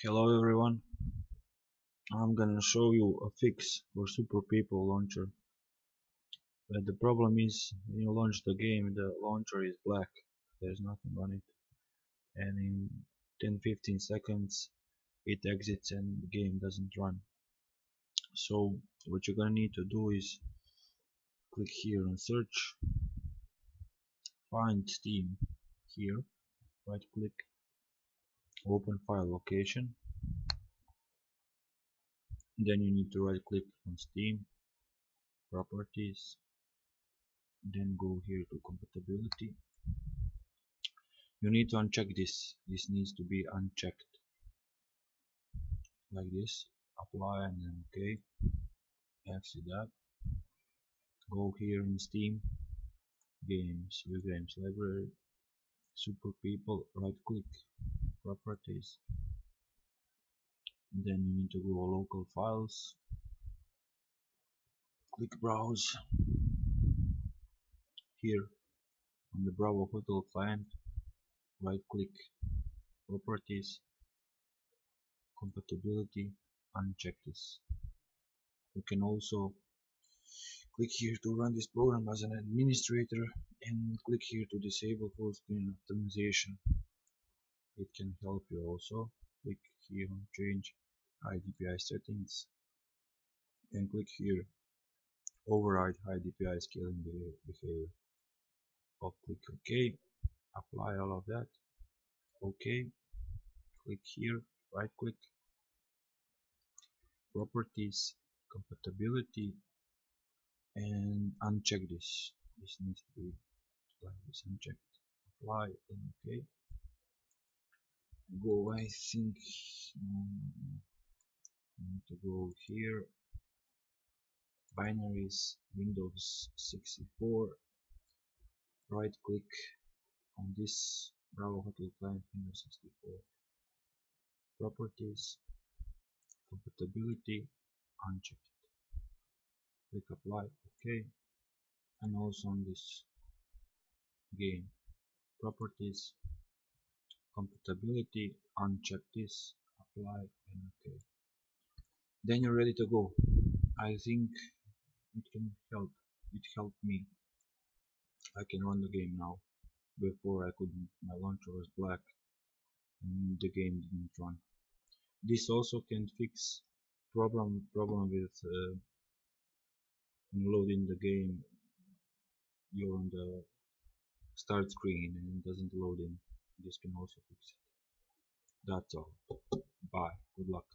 Hello everyone, I'm gonna show you a fix for Super People launcher. But the problem is when you launch the game the launcher is black, there's nothing on it, and in 10-15 seconds it exits and the game doesn't run. So what you're gonna need to do is click here on search, find Steam here, right click, open file location, then you need to right click on Steam, properties, then go here to compatibility. You need to uncheck this needs to be unchecked like this, apply and then OK, exit that, go here in Steam, games, view games library, Super People, right click, properties, then you need to go local files, click browse, here on the Bravo Hotel client, right click, properties, compatibility, uncheck this. You can also click here to run this program as an administrator and click here to disable full screen optimization. It can help you also. Click here on change high DPI settings and click here override high DPI scaling behavior. Click OK, apply all of that. OK, click here, right click, properties, compatibility, and uncheck this. This needs to be like this, unchecked. Apply and OK. Go, I think I need to go here, binaries, Windows 64, right click on this Bravo Hotel client, Windows 64, properties, compatibility, uncheck it, click apply, OK, and also on this game, properties, compatibility, uncheck this, apply and OK. Then you're ready to go. I think it can help. It helped me. I can run the game now. Before I couldn't. My launcher was black and the game didn't run. This also can fix problem with loading the game. You're on the start screen and it doesn't load in. This can also fix it. That's all. Bye. Good luck.